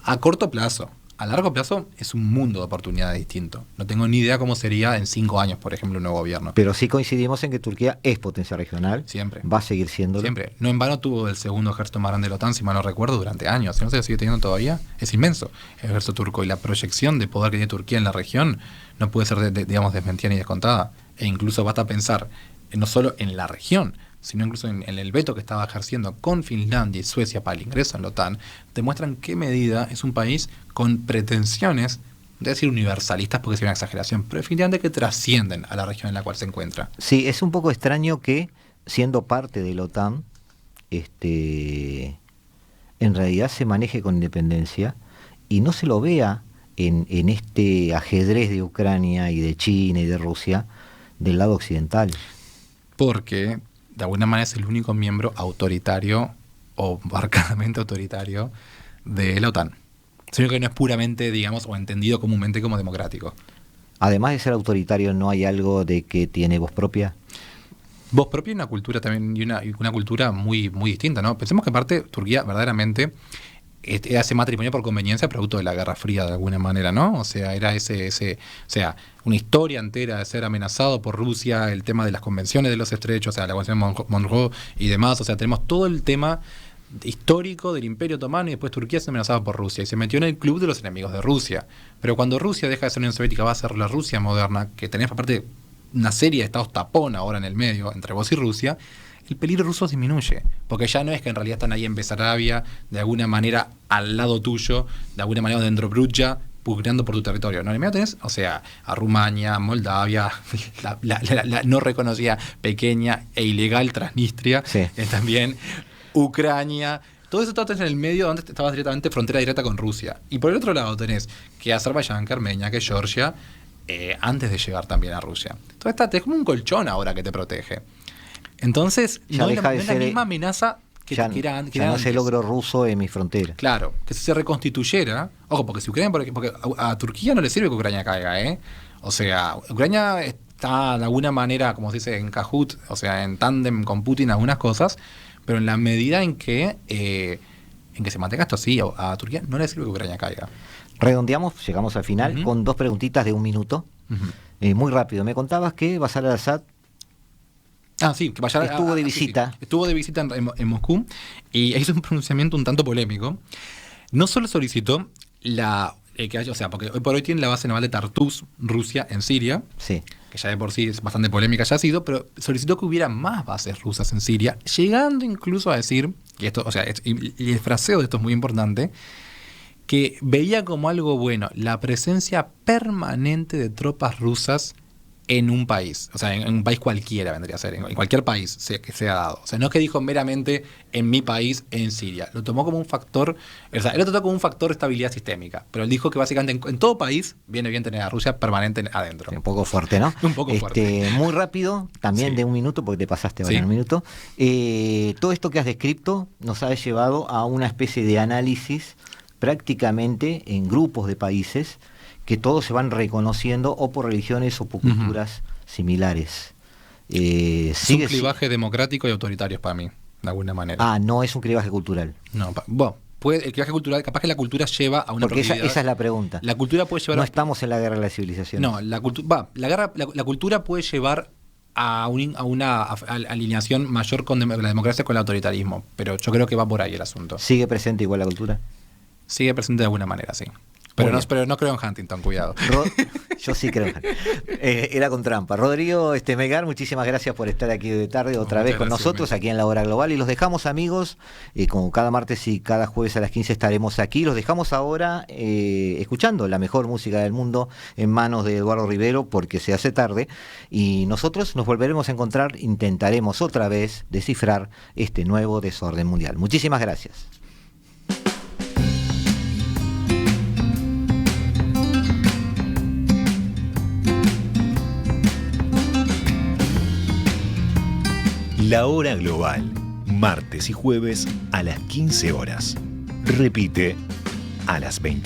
A corto plazo. A largo plazo es un mundo de oportunidades distinto. No tengo ni idea cómo sería en 5 años, por ejemplo, un nuevo gobierno. Pero sí coincidimos en que Turquía es potencia regional. Siempre. Va a seguir siéndolo. Siempre. No en vano tuvo el segundo ejército más grande de la OTAN, si mal no recuerdo, durante años. Si no se sigue teniendo todavía, es inmenso el ejército turco. Y la proyección de poder que tiene Turquía en la región no puede ser, digamos, desmentida ni descontada. E incluso basta pensar no solo en la región, sino incluso en el veto que estaba ejerciendo con Finlandia y Suecia para el ingreso en la OTAN, demuestran qué medida es un país con pretensiones, de decir universalistas porque sería una exageración, pero definitivamente que trascienden a la región en la cual se encuentra. Sí, es un poco extraño que, siendo parte de la OTAN, en realidad se maneje con independencia y no se lo vea en este ajedrez de Ucrania y de China y de Rusia del lado occidental. Porque de alguna manera es el único miembro autoritario o marcadamente autoritario de la OTAN. Sino que no es puramente, digamos, o entendido comúnmente como democrático. Además de ser autoritario, ¿no hay algo de que tiene voz propia? Voz propia y una cultura también, y una cultura muy, muy distinta, ¿no? Pensemos que aparte Turquía verdaderamente hace matrimonio por conveniencia producto de la Guerra Fría de alguna manera, ¿no? O sea, era una historia entera de ser amenazado por Rusia, el tema de las convenciones de los estrechos, o sea, la convención de Montreux y demás, o sea, tenemos todo el tema histórico del Imperio Otomano y después Turquía se amenazaba por Rusia y se metió en el club de los enemigos de Rusia. Pero cuando Rusia deja de ser Unión Soviética, va a ser la Rusia moderna, que tenés aparte una serie de estados tapón ahora en el medio entre vos y Rusia, el peligro ruso disminuye, porque ya no es que en realidad están ahí en Besarabia, de alguna manera al lado tuyo, de alguna manera dentro de Brucha, pugnando por tu territorio. No, en el medio tenés, o sea, a Rumania, Moldavia, la no reconocida pequeña e ilegal Transnistria, sí. También Ucrania. Todo eso tenés en el medio donde estabas directamente frontera directa con Rusia. Y por el otro lado tenés que Azerbaiyán, que Armenia, que Georgia, antes de llegar también a Rusia. Entonces es como un colchón ahora que te protege. Entonces, ya no es la ser, misma amenaza que era no antes. se logró ruso en mi frontera. Claro, que si se reconstituyera, ojo, porque si Ucrania, porque a Turquía no le sirve que Ucrania caiga, ¿eh? O sea, Ucrania está de alguna manera, como se dice, en cajut, o sea, en tándem con Putin algunas cosas, pero en la medida en que se mantenga esto así, a Turquía no le sirve que Ucrania caiga. Redondeamos, llegamos al final, con 2 preguntitas de 1 minuto. Muy rápido, me contabas que Bashar al-Assad Sí, que Bashar estuvo de visita. Sí. Estuvo de visita en Moscú y hizo un pronunciamiento un tanto polémico. No solo solicitó la O sea, porque hoy por hoy tiene la base naval de Tartus, Rusia, en Siria, Sí. que ya de por sí es bastante polémica ya ha sido, pero solicitó que hubiera más bases rusas en Siria, llegando incluso a decir, y esto, o sea, y el fraseo de esto es muy importante, que veía como algo bueno la presencia permanente de tropas rusas en un país, o sea, en un país cualquiera vendría a ser, en cualquier país que sea dado. O sea, no es que dijo meramente en mi país, en Siria. Lo tomó como un factor, o sea, él lo trató como un factor de estabilidad sistémica, pero él dijo que básicamente en todo país viene bien tener a Rusia permanente adentro. Un poco fuerte, ¿no? Un poco fuerte. Muy rápido, también Sí. de un minuto, porque te pasaste Sí. un minuto. Todo esto que has descrito nos ha llevado a una especie de análisis prácticamente en grupos de países que todos se van reconociendo o por religiones o por culturas similares. Es un clivaje democrático y autoritario para mí, de alguna manera. No es un clivaje cultural. No, bueno, el clivaje cultural, capaz que la cultura lleva a una Porque esa proximidad. es la pregunta. La cultura puede llevar No a... estamos en la guerra de las civilizaciones. No, la cultura puede llevar a una alineación mayor con la democracia con el autoritarismo, pero yo creo que va por ahí el asunto. ¿Sigue presente igual la cultura? Sigue presente de alguna manera, sí. Pero no creo en Huntington, cuidado. Yo sí creo. Era con trampa. Rodrigo Melgar, muchísimas gracias por estar aquí de tarde otra vez con nosotros, aquí en La Hora Global. Y los dejamos, amigos, como cada martes y cada jueves a las 15 estaremos aquí. Los dejamos ahora escuchando la mejor música del mundo en manos de Eduardo Rivero, porque se hace tarde. Y nosotros nos volveremos a encontrar, intentaremos otra vez descifrar este nuevo desorden mundial. Muchísimas gracias. La Hora Global, martes y jueves a las 15 horas. Repite a las 20.